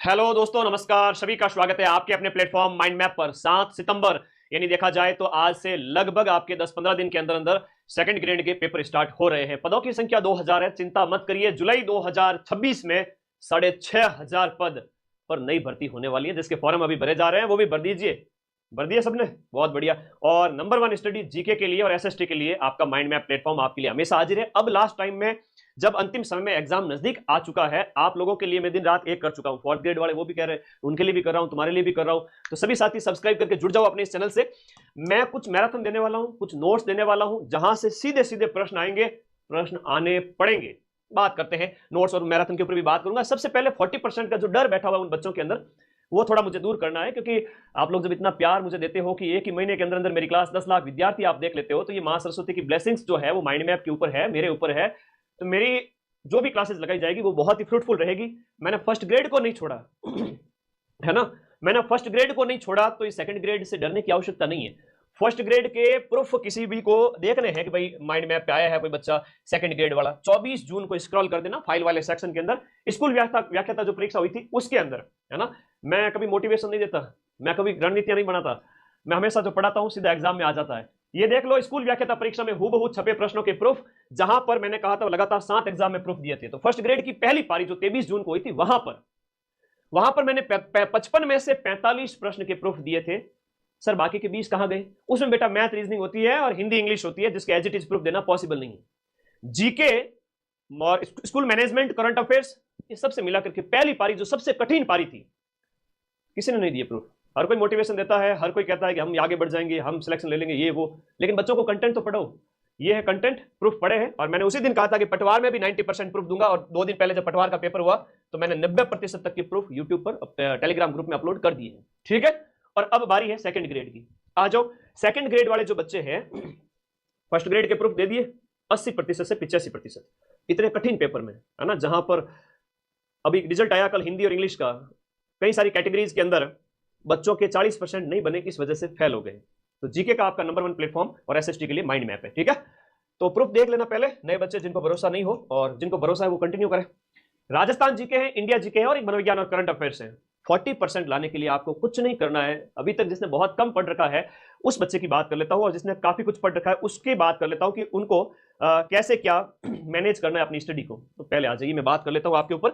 Hello दोस्तों, नमस्कार। सभी का स्वागत है आपके अपने प्लेटफॉर्म माइंड मैप पर। 7 सितंबर यानी देखा जाए तो आज से लगभग आपके 10-15 दिन के अंदर अंदर सेकंड ग्रेड के पेपर स्टार्ट हो रहे हैं। पदों की संख्या 2000 है, चिंता मत करिए। जुलाई 2026 में 6500 पद पर नई भर्ती होने वाली है, जिसके फॉर्म अभी भरे जा रहे हैं, वो भी भर दीजिए। भर दिया सबने? बहुत बढ़िया। और नंबर 1 स्टडी जीके के लिए और एसएसटी के लिए आपका माइंड मैप प्लेटफॉर्म आपके लिए हमेशा हाजिर है। अब लास्ट टाइम में जब अंतिम समय में एग्जाम नजदीक आ चुका है, आप लोगों के लिए मैं दिन रात एक कर चुका हूं। 4th ग्रेड वाले वो भी कह रहे हैं, उनके लिए भी कर रहा हूं, तुम्हारे लिए भी कर रहा हूं। तो सभी साथी सब्सक्राइब करके जुड़ जाओ अपने इस चैनल से। मैं कुछ मैराथन देने वाला हूं, कुछ नोट्स देने वाला हूं, जहां से सीधे सीधे प्रश्न आएंगे, प्रश्न आने पड़ेंगे। बात करते हैं नोट्स और मैराथन के ऊपर भी बात करूंगा। सबसे पहले 40% का जो डर बैठा हुआ है उन बच्चों के अंदर, वो थोड़ा मुझे दूर करना है, क्योंकि आप लोग जब इतना प्यार मुझे देते हो कि एक ही महीने के अंदर अंदर मेरी क्लास 10 लाख विद्यार्थी आप देख लेते हो, तो ये मां सरस्वती की ब्लेसिंग्स जो है वो माइंड मैप के ऊपर है, मेरे ऊपर है। तो मेरी जो भी क्लासेस लगाई जाएगी वो बहुत ही फ्रूटफुल रहेगी। मैंने फर्स्ट ग्रेड को नहीं छोड़ा है ना, मैंने फर्स्ट ग्रेड को नहीं छोड़ा, तो इस सेकंड ग्रेड से डरने की आवश्यकता नहीं है। फर्स्ट ग्रेड के प्रूफ किसी भी को देखने हैं कि भाई माइंड मैप पे आया है कोई बच्चा सेकंड ग्रेड वाला, 24 जून को स्क्रॉल कर देना फाइल वाले सेक्शन के अंदर, स्कूल व्याख्याता जो परीक्षा हुई थी उसके अंदर, है ना। मैं कभी मोटिवेशन नहीं देता, मैं कभी रणनीतियां नहीं बनाता, मैं हमेशा जो पढ़ाता हूं सीधा एग्जाम में आ जाता है। ये देख लो, स्कूल व्याख्याता परीक्षा में हूबहू छपे प्रश्नों के प्रूफ, जहां पर मैंने कहा था लगातार 7 एग्जाम में प्रूफ दिए थे। तो फर्स्ट ग्रेड की पहली पारी जो 23 जून को हुई थी, वहां पर मैंने 55 में से 45 प्रश्न के प्रूफ दिए थे। सर बाकी के 20 कहां गए? उसमें बेटा मैथ रीजनिंग होती है और हिंदी इंग्लिश होती है, जिसके एज इट इज प्रूफ देना पॉसिबल नहीं है। जीके और स्कूल मैनेजमेंट, करंट अफेयर्स, ये सबसे मिला करके पहली पारी जो सबसे कठिन पारी थी, किसी ने नहीं दिए प्रूफ। हर कोई मोटिवेशन देता है, हर कोई कहता है कि हम आगे बढ़ जाएंगे, हम सिलेक्शन ले लेंगे, ये वो, लेकिन बच्चों को कंटेंट तो पढ़ो। ये है कंटेंट, प्रूफ पढ़े हैं। और मैंने उसी दिन कहा था कि पटवार में भी 90% प्रूफ दूंगा, और 2 दिन पहले जब पटवार का पेपर हुआ तो मैंने 90% तक की प्रूफ यूट्यूब पर टेलीग्राम ग्रुप में अपलोड कर दिए हैं। ठीक है, और अब बारी है सेकंड ग्रेड की। आ जाओ, सेकंड ग्रेड वाले जो बच्चे हैं, फर्स्ट ग्रेड के प्रूफ दे दिए 80% से 85%, इतने कठिन पेपर में, है ना, जहां पर अभी रिजल्ट आया कल हिंदी और इंग्लिश का, कई सारी कैटेगरीज के अंदर बच्चों के 40% नहीं बने, इस वजह से फेल हो गए। तो जीके का आपका नंबर 1 प्लेटफॉर्म और एसएसटी के लिए माइंड मैप है। ठीक है, तो प्रूफ देख लेना पहले, नए बच्चे जिनको भरोसा नहीं हो, और जिनको भरोसा है वो कंटिन्यू करें। राजस्थान जीके है, इंडिया जीके है, और एक मनोविज्ञान और करंट अफेयर्स है। 40% लाने के लिए आपको कुछ नहीं करना है। अभी तक जिसने बहुत कम पढ़ रखा है उस बच्चे की बात कर लेता हूं, और जिसने काफी कुछ पढ़ रखा है उसकी बात कर लेता हूं कि उनको कैसे क्या मैनेज करना है अपनी स्टडी को। तो पहले आ जाइए, मैं बात कर लेता हूं आपके ऊपर।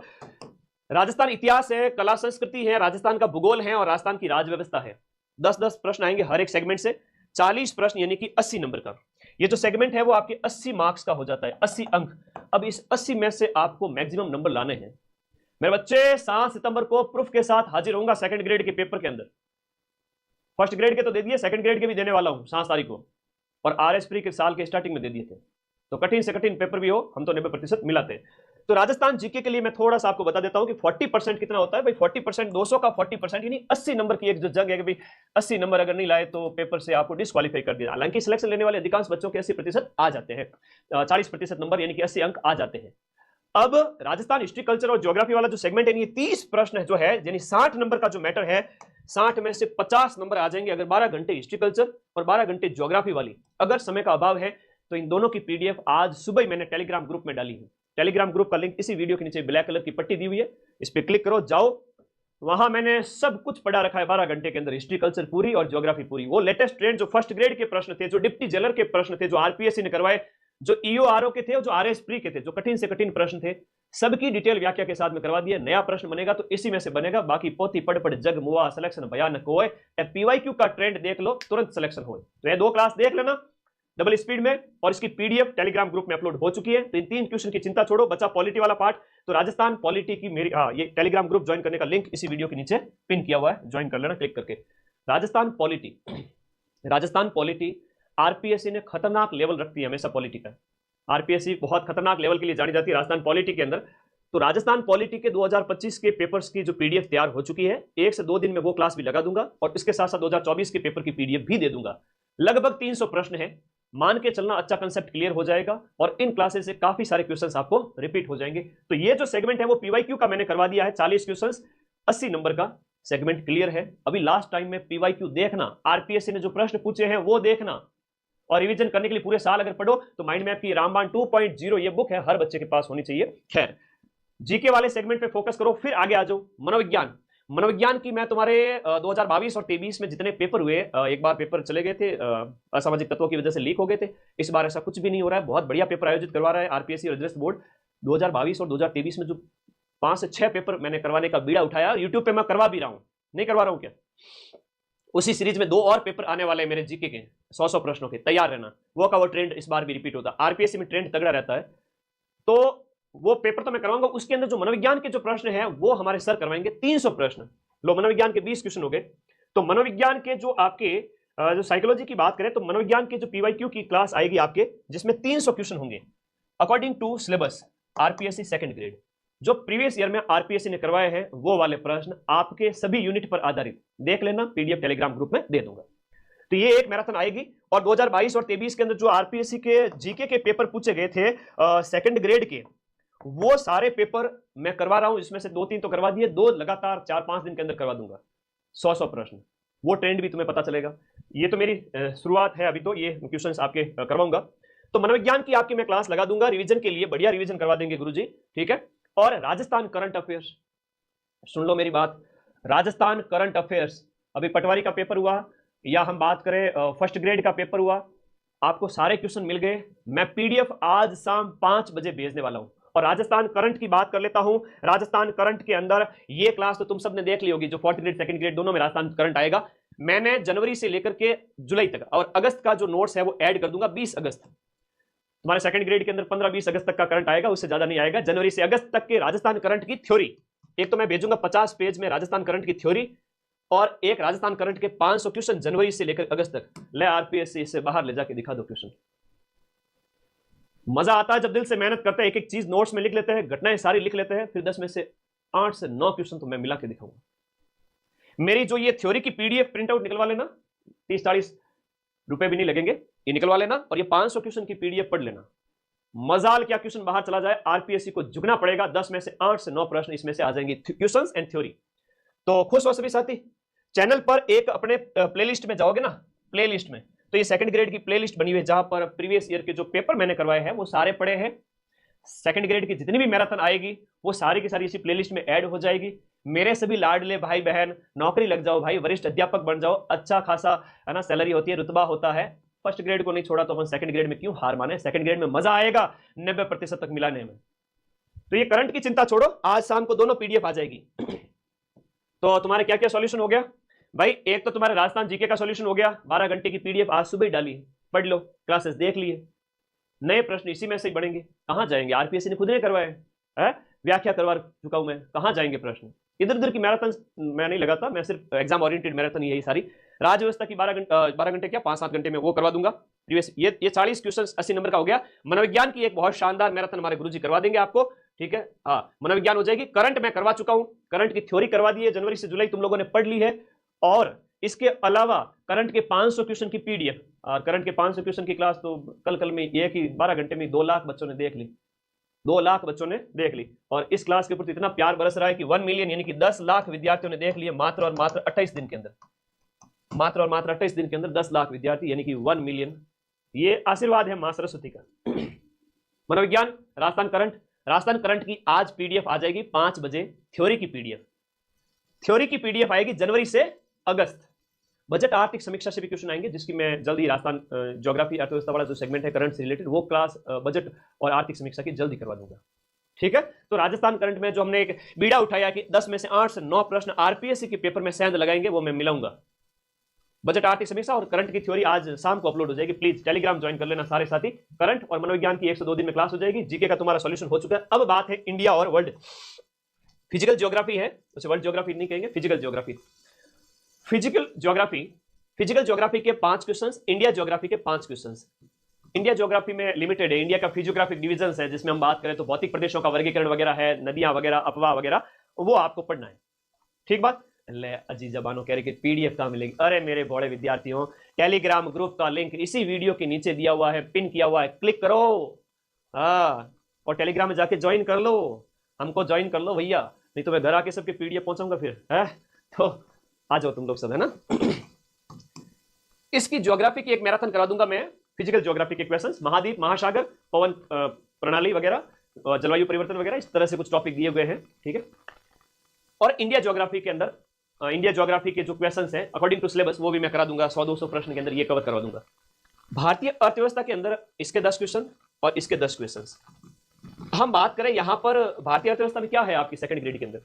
राजस्थान इतिहास है, कला संस्कृति है, राजस्थान का भूगोल है, और राजस्थान की राज व्यवस्था है। 10-10 प्रश्न आएंगे हर एक सेगमेंट से, 40 प्रश्न यानी कि 80 नंबर का। ये जो सेगमेंट है वो आपके 80 मार्क्स का हो जाता है, 80 अंक। अब इस 80 में से आपको मैक्सिमम नंबर लाने हैं। मेरे बच्चे 7 सितंबर को प्रूफ के साथ हाजिर होऊंगा सेकंड ग्रेड के पेपर के अंदर। फर्स्ट ग्रेड के तो दे दिए, सेकंड ग्रेड के भी देने वाला हूं 7 तारीख को, और आरएस प्री के साल के स्टार्टिंग में दे दिए थे। तो कठिन से कठिन पेपर भी हो, हम तो 90% मिलाते हैं। तो राजस्थान जीके के लिए मैं थोड़ा सा आपको बता देता हूं कि 40% कितना होता है भाई। 40%, 200 का 40% यानी 80 नंबर की एक जो जंग है कि भाई 80 नंबर अगर नहीं लाए तो पेपर से आपको डिस्क्वालीफाई कर दिया। हालांकि सिलेक्शन लेने वाले अधिकांश बच्चों के 80% आ जाते हैं, 40% नंबर यानी कि 80 अंक आ जाते हैं। अब राजस्थान हिस्ट्री, कल्चर और ज्योग्राफी वाला जो सेगमेंट है, ये 30 प्रश्न जो है, यानी 60 नंबर का जो मैटर है, 60 में से 50 नंबर आ जाएंगे अगर 12 घंटे हिस्ट्री कल्चर और 12 घंटे ज्योग्राफी वाली। अगर समय का अभाव है तो इन दोनों की पीडीएफ आज सुबह ही मैंने टेलीग्राम ग्रुप में डाली है। टेलीग्राम ग्रुप का लिंक इसी वीडियो के नीचे ब्लैक कलर की पट्टी दी हुई है, इस पर क्लिक करो, जाओ, वहां मैंने सब कुछ पढ़ा रखा है 12 घंटे के अंदर, हिस्ट्री कल्चर पूरी और ज्योग्राफी पूरी। वो लेटेस्ट ट्रेंड जो फर्स्ट ग्रेड के प्रश्न थे, जो डिप्टी जेलर के प्रश्न थे, जो आरपीएससी ने करवाए, जो ईओआरओ के थे, जो आरएस प्री के थे, जो कठिन से कठिन प्रश्न थे, सबकी डिटेल व्याख्या के साथ में करवा दिया। नया प्रश्न बनेगा तो इसी में से बनेगा, बाकी पोथी पढ़ पढ़ जग मुआ सिलेक्शन भयानक होए। पीवाईक्यू का ट्रेंड देख लो, तुरंत सिलेक्शन हो। तो ये 2 क्लास देख लेना डबल स्पीड में, और इसकी पीडीएफ टेलीग्राम ग्रुप में अपलोड हो चुकी है। तो इन 3 क्वेश्चन की चिंता छोड़ो, बचा पॉलिटी वाला पार्ट। तो राजस्थान पॉलिटी की मेरी ये टेलीग्राम ग्रुप ज्वाइन करने का लिंक इसी वीडियो के नीचे पिन किया हुआ है, ज्वाइन कर लेना क्लिक करके। राजस्थान पॉलिटी आरपीएससी ने खतरनाक लेवल रखती है हमेशा पॉलिटी का। आरपीएससी बहुत खतरनाक लेवल के लिए जानी जाती है राजस्थान पॉलिटी के अंदर। तो राजस्थान पॉलिटी के 2025 के पेपर्स की जो पीडीएफ तैयार हो चुकी है, 1 से 2 दिन में वो क्लास भी लगा दूंगा, और इसके साथ साथ 2024 के पेपर की पीडीएफ भी दे दूंगा। लगभग 300 प्रश्न है, मान के चलना अच्छा कंसेप्ट क्लियर हो जाएगा, और इन क्लासेस से काफी सारे क्वेश्चंस आपको रिपीट हो जाएंगे। तो ये जो सेगमेंट है वो पीवाईक्यू का मैंने करवा दिया है, 40 क्वेश्चंस 80 नंबर का सेगमेंट क्लियर है। अभी लास्ट टाइम में पीवाईक्यू देखना, आरपीएससी ने जो प्रश्न पूछे हैं वो देखना, और रिवीजन करने के लिए पूरे साल अगर पढ़ो तो माइंड मैप की रामबाण 2.0 ये बुक है, हर बच्चे के पास होनी चाहिए। खैर, जीके वाले सेगमेंट पे फोकस करो, फिर आगे आ जाओ। मनोविज्ञान, मनोविज्ञान की मैं तुम्हारे 2022 और 23 में जितने पेपर हुए, एक बार पेपर चले गए थे, असामाजिक तत्वों की वजह से लीक हो गए थे। इस बार ऐसा कुछ भी नहीं हो रहा है, बहुत बढ़िया पेपर आयोजित करवा रहा है आरपीएससी और रजिस्ट्रेशन बोर्ड। 2022 और 2023 में जो 5 से 6 पेपर मैंने करवाने का बीड़ा उठाया, यूट्यूब पे मैं करवा भी रहा हूं, नहीं करवा रहा हूं क्या? उसी सीरीज में 2 और पेपर आने वाले हैं मेरे जीके के 100 प्रश्नों के, तैयार रहना। वो का वो ट्रेंड इस बार भी रिपीट होता है, आरपीएससी में ट्रेंड तगड़ा रहता है, तो वो पेपर तो मैं करवाऊंगा। उसके अंदर जो मनोविज्ञान के जो प्रश्न है वो हमारे सर करवाएंगे, 300 प्रश्न। लो, मनोविज्ञान के 20 क्वेश्चन हो गए। तो मनोविज्ञान के जो आपके जो साइकोलॉजी की बात करें, तो मनोविज्ञान के जो पीवाईक्यू की क्लास आएगी आपके, जिसमें 300 क्वेश्चन होंगे according to syllabus RPSC second grade. जो प्रीवियस ईयर में आरपीएससी ने करवाए हैं वो वाले प्रश्न आपके सभी यूनिट पर आधारित, देख लेना, पीडीएफ टेलीग्राम ग्रुप में दे दूंगा। तो ये एक मैराथन आएगी। और 2022 और 23 के अंदर जो आरपीएससी के जीके के पेपर पूछे गए थे सेकंड ग्रेड के, वो सारे पेपर मैं करवा रहा हूं। इसमें से 2-3 तो करवा दिए, 2 लगातार 4-5 दिन के अंदर करवा दूंगा, 100 प्रश्न। वो ट्रेंड भी तुम्हें पता चलेगा। ये तो मेरी शुरुआत है, अभी तो ये क्वेश्चंस आपके करवाऊंगा। तो मनोविज्ञान की आपकी मैं क्लास लगा दूंगा रिवीजन के लिए, बढ़िया रिवीजन करवा देंगे गुरुजी, ठीक है। और राजस्थान करंट अफेयर्स, सुन लो मेरी बात, राजस्थान करंट अफेयर्स, अभी पटवारी का पेपर हुआ या हम बात करें फर्स्ट ग्रेड का पेपर हुआ, आपको सारे क्वेश्चन मिल गए। मैं पीडीएफ आज शाम 5 बजे भेजने वाला हूं। और राजस्थान करंट की बात कर लेता हूं। राजस्थान करंट के अंदर ये क्लास तो तुम सबने देख ली होगी, जो फोर्थ ग्रेड सेकंड ग्रेड दोनों में राजस्थान करंट आएगा। मैंने जनवरी से लेकर के जुलाई तक और अगस्त का जो नोट्स है वो ऐड कर दूंगा। 20 अगस्त तुम्हारे सेकंड ग्रेड के अंदर 15-20 अगस्त तक का करंट आएगा, उससे ज्यादा नहीं आएगा। जनवरी से अगस्त तक के राजस्थान करंट की थ्योरी एक तो मैं भेजूंगा 50 पेज में राजस्थान करंट की थ्योरी, और एक राजस्थान करंट के 500 क्वेश्चन जनवरी से लेकर अगस्त तक। ले आरपीएससी इससे बाहर ले जाके दिखा दो क्वेश्चन। मजा आता है जब दिल से मेहनत करते हैं, एक एक चीज नोट्स में लिख लेते हैं, घटनाएं सारी लिख लेते हैं, फिर 10 में से 8 से 9 क्वेश्चन तो मैं मिला के दिखाऊंगा। मेरी जो ये थ्योरी की पीडीएफ प्रिंट आउट निकलवा लेना, 30-40 रुपए भी नहीं लगेंगे, ये निकलवा लेना और ये 500 क्वेश्चन की पीडीएफ पढ़ लेना। मजाल क्या क्वेश्चन बाहर चला जाए, आरपीएससी को झुकना पड़ेगा। 10 में से 8 से 9 प्रश्न इसमें से आ जाएंगे, क्वेश्चंस एंड थ्योरी। तो खुश हो सभी साथी। चैनल पर एक अपने प्लेलिस्ट में जाओगे ना, प्लेलिस्ट में, तो ये सेकंड ग्रेड की प्लेलिस्ट बनी हुई है, जहां पर प्रीवियस ईयर के जो पेपर मैंने करवाए हैं वो सारे पड़े हैं। सेकंड ग्रेड की जितनी भी मैराथन आएगी वो सारी की सारी इसी प्लेलिस्ट में ऐड हो जाएगी। मेरे सभी लाडले भाई बहन, नौकरी लग जाओ भाई, वरिष्ठ अध्यापक बन जाओ, अच्छा खासा है ना सैलरी होती है, रुतबा होता है। फर्स्ट ग्रेड को नहीं छोड़ा तो अपन सेकंड ग्रेड में क्यों हार माने? सेकंड ग्रेड में मजा आएगा 90% तक मिलाने में। तो ये करंट की चिंता छोड़ो, आज शाम को दोनों पीडीएफ आ जाएगी। तो तुम्हारे क्या क्या सॉल्यूशन हो गया भाई? एक तो तुम्हारे राजस्थान जीके का सॉल्यूशन हो गया, 12 घंटे की पीडीएफ आज सुबह ही डाली, पढ़ लो, क्लासेस देख लिए, नए प्रश्न इसी में से ही बढ़ेंगे। कहां जाएंगे? आरपीएससी ने खुद ने करवाए हैं, व्याख्या करवा चुका हूं मैं, कहां जाएंगे प्रश्न? इधर उधर की मैराथन मैं नहीं लगाता, मैं सिर्फ एग्जाम ओरिएंटेड मैराथन यही सारी। राज्य व्यवस्था की 12 घंटे क्या 5-7 घंटे में वो करवा दूंगा प्रीवियस। ये 40 क्वेश्चन 80 नंबर का हो गया। मनोविज्ञान की एक बहुत शानदार मैराथन हमारे गुरुजी करवा देंगे आपको, ठीक है। हाँ, मनोविज्ञान हो जाएगी। करंट मैं करवा चुका हूं, करंट की थ्योरी करवा दी है, जनवरी से जुलाई तुम लोगों ने पढ़ ली है। और इसके अलावा करंट के 500 क्वेश्चन की पीडीएफ, करंट के 500 क्वेश्चन की क्लास तो कल में एक ही 12 घंटे में 2 लाख बच्चों ने देख ली, 2 लाख बच्चों ने देख ली। और इस क्लास के प्रति इतना प्यार बरस रहा है कि 1 मिलियन यानी कि 10 लाख विद्यार्थियों ने देख लिए मात्र और मात्र 28 दिन के अंदर। मात्र और मात्र 28 दिन के अंदर 10 लाख विद्यार्थी यानी कि 1 मिलियन। ये आशीर्वाद है मां सरस्वती का। मनोविज्ञान, राजस्थान करंट की आज पीडीएफ आ जाएगी 5 बजे। थ्योरी की पीडीएफ आएगी जनवरी से अगस्त। बजट आर्थिक समीक्षा से भी क्वेश्चन आएंगे, जिसकी मैं जल्दी राजस्थान ज्योग्राफी अर्थव्यवस्था वाला जो सेगमेंट है करंट से रिलेटेड, वो क्लास बजट और आर्थिक समीक्षा की जल्दी करवा दूंगा, ठीक है। तो राजस्थान करंट में जो हमने एक बीड़ा उठाया कि 10 में से 8 से 9 प्रश्न आरपीएससी के पेपर में सेंध लगाएंगे, वो मैं मिलाऊंगा। बजट आर्थिक समीक्षा और करंट की थ्योरी आज शाम को अपलोड हो जाएगी। प्लीज टेलीग्राम ज्वाइन कर लेना सारे साथी। करंट और मनोविज्ञान की 102 दिन में क्लास हो जाएगी। जीके का तुम्हारा सॉल्यूशन हो चुका है। अब बात है इंडिया और वर्ल्ड। फिजिकल ज्योग्राफी है, उसे वर्ल्ड ज्योग्राफी नहीं कहेंगे, फिजिकल ज्योग्राफी। फिजिकल ज्योग्राफी के 5 क्वेश्चंस, इंडिया ज्योग्राफी के 5 क्वेश्चंस। इंडिया ज्योग्राफी में लिमिटेड है, इंडिया का फिजियोग्राफिक डिविजन्स है, जिसमें हम बात करें तो भौतिक प्रदेशों का वर्गीकरण वगैरह है, नदियां वगैरह, अपवाह वगैरह, वो आपको पढ़ना है, ठीक बात। ले अजीजा बानो कह रहे कि पीडीएफ कहां मिलेगी? अरे मेरे बड़े विद्यार्थियों, टेलीग्राम ग्रुप का लिंक इसी वीडियो के नीचे दिया हुआ है, पिन किया हुआ है, क्लिक करो और टेलीग्राम में जाके ज्वाइन कर लो, हमको ज्वाइन कर लो भैया, नहीं तो मैं घर आके सबके पीडीएफ पहुंचाऊंगा फिर है। तो आ जाओ तुम लोग सब, है ना। इसकी ज्योग्राफी की एक मैराथन करा दूंगा मैं, फिजिकल ज्योग्राफी के क्वेश्चंस, महाद्वीप, महासागर, पवन प्रणाली वगैरह, जलवायु परिवर्तन वगैरह इस तरह से कुछ टॉपिक दिए हुए हैं, ठीक है। और इंडिया ज्योग्राफी के अंदर इंडिया ज्योग्राफी के जो क्वेश्चंस हैं अकॉर्डिंग टू सिलेबस वो भी मैं करा दूंगा, 100-200 प्रश्न के अंदर ये कवर करवा दूंगा। भारतीय अर्थव्यवस्था के अंदर इसके 10 क्वेश्चन और इसके 10 क्वेश्चन। हम बात करें यहां पर भारतीय अर्थव्यवस्था में क्या है आपकी सेकंड ग्रेड के अंदर।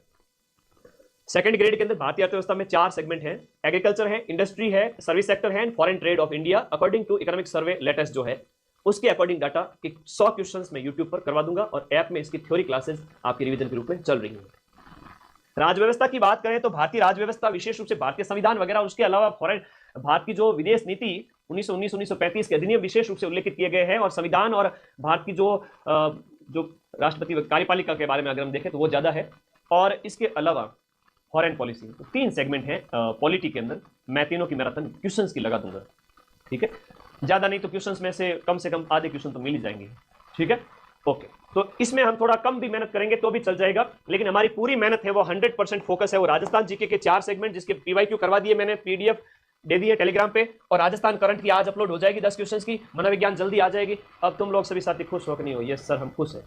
सेकंड ग्रेड के अंदर भारतीय अर्थव्यवस्था में 4 सेगमेंट हैं, एग्रीकल्चर है, इंडस्ट्री है, सर्विस सेक्टर है, foreign trade of India according to economic survey latest जो है उसके अकॉर्डिंग डाटा कि 100 क्वेश्चंस मैं यूट्यूब पर करवा दूंगा और ऐप में इसकी थ्योरी क्लासेस आपकी रिवीजन के रूप में चल रही हैं। राज्य व्यवस्था की बात करें तो भारतीय राज्य व्यवस्था विशेष रूप से भारतीय संविधान वगैरह, उसके अलावा फॉरेन भारत की जो विदेश नीति 1919-1935 के अधिनियम विशेष रूप से उल्लेखित किए गए हैं, और संविधान और भारत की जो राष्ट्रपति कार्यपालिका के बारे में अगर हम देखें तो वो ज्यादा है। और इसके अलावा फॉरेन पॉलिसी, तो 3 सेगमेंट है पॉलिटी के अंदर। मैं तीनों की मैराथन क्वेश्चंस की लगा दूंगा, ठीक है। ज्यादा नहीं तो क्वेश्चंस में से कम आधे क्वेश्चन तो मिल ही जाएंगे, ठीक है, ओके। तो इसमें हम थोड़ा कम भी मेहनत करेंगे तो भी चल जाएगा, लेकिन हमारी पूरी मेहनत है वो 100% फोकस है वो राजस्थान जीके के 4 सेगमेंट जिसके पीवाईक्यू करवा दिए मैंने, पीडीएफ दे दी है टेलीग्राम पे, और राजस्थान करंट की आज अपलोड हो जाएगी 10 क्वेश्चंस की, मनोविज्ञान जल्दी आ जाएगी। अब तुम लोग सभी साथी खुश हो कि नहीं हो? यस सर हम खुश हैं।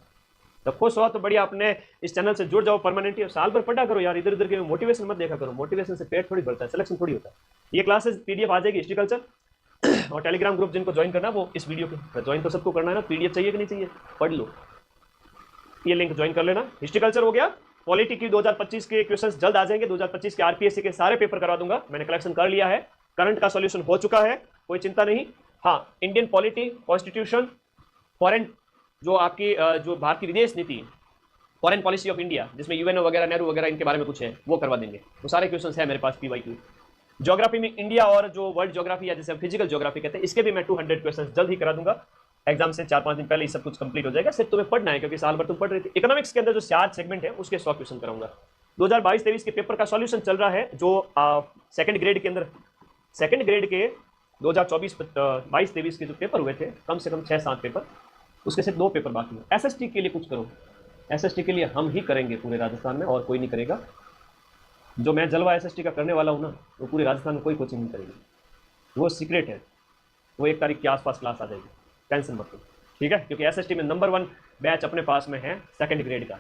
तो खुश हो तो बढ़िया, अपने इस चैनल से जुड़ जाओ परमानेंटली, साल भर पढ़ा करो यार, इधर उधर के मोटिवेशन मत देखा करो, मोटिवेशन से पेट थोड़ी भरता है, सिलेक्शन थोड़ी होता है। ये क्लासेस पीडीएफ आ जाएगी हिस्ट्रिकल्चर, और टेलीग्राम ग्रुप जिनको ज्वाइन करना वो इस वीडियो के ज्वाइन तो सबको करना है ना, पीडीएफ चाहिए कि नहीं चाहिए, पढ़ लो, ये लिंक ज्वाइन कर लेना। हिस्ट्रिकल्चर हो गया, पॉलिटी की 2025 के क्वेश्चंस जल्द आ जाएंगे, 2025 के आरपीएससी के सारे पेपर करवा दूंगा, मैंने कलेक्शन कर लिया है, करंट का सॉल्यूशन हो चुका है, कोई चिंता नहीं। हाँ, इंडियन पॉलिटी, कॉन्स्टिट्यूशन, फॉरेन जो आपकी जो भारतीय विदेश नीति, फॉरेन पॉलिसी ऑफ इंडिया जिसमें यूएनओ वगैरह, नेहरू वगैरह इनके बारे में कुछ है वो करवा देंगे, वो सारे क्वेश्चंस है मेरे पास पीवाईक्यू। ज्योग्राफी में इंडिया और जो वर्ल्ड ज्योग्राफी या जैसे फिजिकल ज्योग्राफी कहते हैं, इसके भी मैं 200 क्वेश्चंस जल्द ही करा दूंगा, एग्जाम से 4-5 दिन पहले ये सब कुछ कंप्लीट हो जाएगा, सिर्फ तुम्हें पढ़ना है क्योंकि साल भर तुम पढ़ रहे थे। इकोनॉमिक्स के अंदर जो 4 सेगमेंट है उसके 100 क्वेश्चन कराऊंगा। 2022-23 के पेपर का सॉल्यूशन चल रहा है, जो सेकंड ग्रेड के अंदर, सेकंड ग्रेड के 2022-23 के जो पेपर हुए थे, कम से कम 6-7 पेपर, उसके सिर्फ 2 पेपर बाकी है। एसएसटी के लिए कुछ करो, एसएसटी के लिए हम ही करेंगे पूरे राजस्थान में, और कोई नहीं करेगा। जो मैं जलवा एसएसटी का करने वाला हूँ ना, वो पूरे राजस्थान में कोई कोचिंग नहीं करेगी, वो सीक्रेट है, वो 1 तारीख के आसपास क्लास आ जाएगी, टेंशन मत लो, ठीक है। क्योंकि एसएसटी में नंबर 1 बैच अपने पास में है सेकंड ग्रेड का,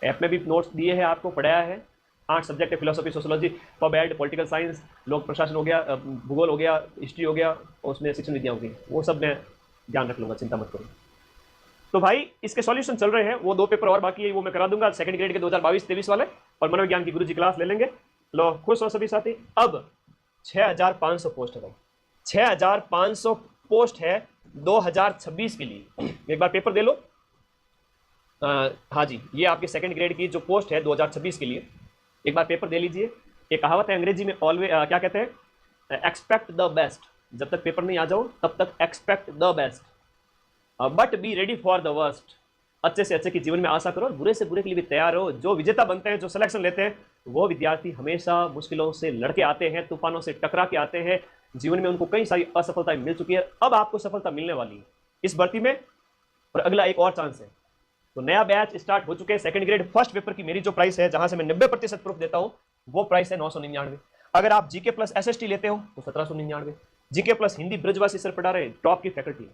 ऐप में भी नोट्स दिए हैं आपको, पढ़ाया है। 8 सब्जेक्ट है, philosophy, sociology, political, political science, लोक प्रशासन हो गया, भूगोल हो गया, हिस्ट्री हो गया, और उसमें शिक्षण विद्या होगी, वो सब मैं ध्यान रख लूँगा, चिंता मत करो। तो भाई इसके सॉल्यूशन चल रहे हैं, वो 2 पेपर और बाकी है, वो मैं करा दूंगा सेकंड ग्रेड के 2022-23 वाले, और मनोविज्ञान की गुरुजी क्लास ले लेंगे। लो खुश हो सभी साथी। अब 6500 पोस्ट है भाई, 6500 पोस्ट है 2026 के लिए। एक बार पेपर दे लो। हाँ जी, ये आपके सेकंड ग्रेड की जो पोस्ट है 2026 के लिए, एक बार पेपर दे लीजिए। एक कहावत है अंग्रेजी में, ऑलवेज क्या कहते हैं, एक्सपेक्ट द बेस्ट। जब तक पेपर नहीं आ जाओ तब तक expect the best, but be ready for the worst. अच्छे से अच्छे की जीवन में आशा करो और बुरे से बुरे के लिए भी तैयार हो। जो विजेता बनते हैं, जो सिलेक्शन लेते हैं, वो विद्यार्थी हमेशा मुश्किलों से लड़के आते हैं, तूफानों से टकरा के आते हैं। जीवन में उनको कई सारी असफलताएं मिल चुकी है, अब आपको सफलता मिलने वाली है इस भर्ती में, और अगला एक और चांस है। तो नया बैच स्टार्ट हो चुके हैं। सेकंड ग्रेड फर्स्ट पेपर की मेरी जो प्राइस है, जहां से मैं 90% प्रूफ देता हूं, वो प्राइस है 999। अगर आप जीके प्लस एसएसटी लेते हो तो 1799। जीके प्लस हिंदी ब्रजवासी सर पढ़ा रहे, टॉप की फैकल्टी है,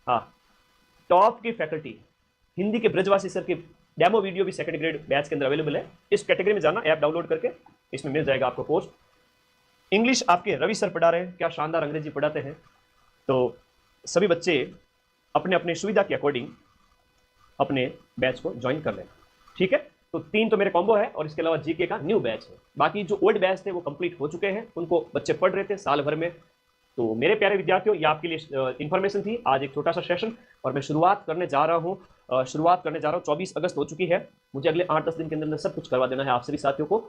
हाँ टॉप की फैकल्टी। हिंदी के ब्रजवासी सर के डेमो वीडियो भी सेकंड ग्रेड बैच के अंदर अवेलेबल है। इस कैटेगरी में जाना, ऐप डाउनलोड करके इसमें मिल जाएगा आपको पोस्ट। इंग्लिश आपके रवि सर पढ़ा रहे हैं, क्या शानदार अंग्रेजी पढ़ाते हैं। तो सभी बच्चे अपने अपने सुविधा के अकॉर्डिंग अपने बैच को ज्वाइन कर लें, ठीक है। तो 3 तो मेरे कॉम्बो है, और इसके अलावा जीके का न्यू बैच है। बाकी जो ओल्ड बैच थे वो कंप्लीट हो चुके हैं, उनको बच्चे पढ़ रहे थे साल भर में। तो मेरे प्यारे विद्यार्थियों, ये आपके लिए इन्फॉर्मेशन थी। आज एक छोटा सा सेशन, और मैं शुरुआत करने जा रहा हूँ 24 अगस्त हो चुकी है। मुझे अगले 8-10 दिन के अंदर सब कुछ करवा देना है आप सभी साथियों को।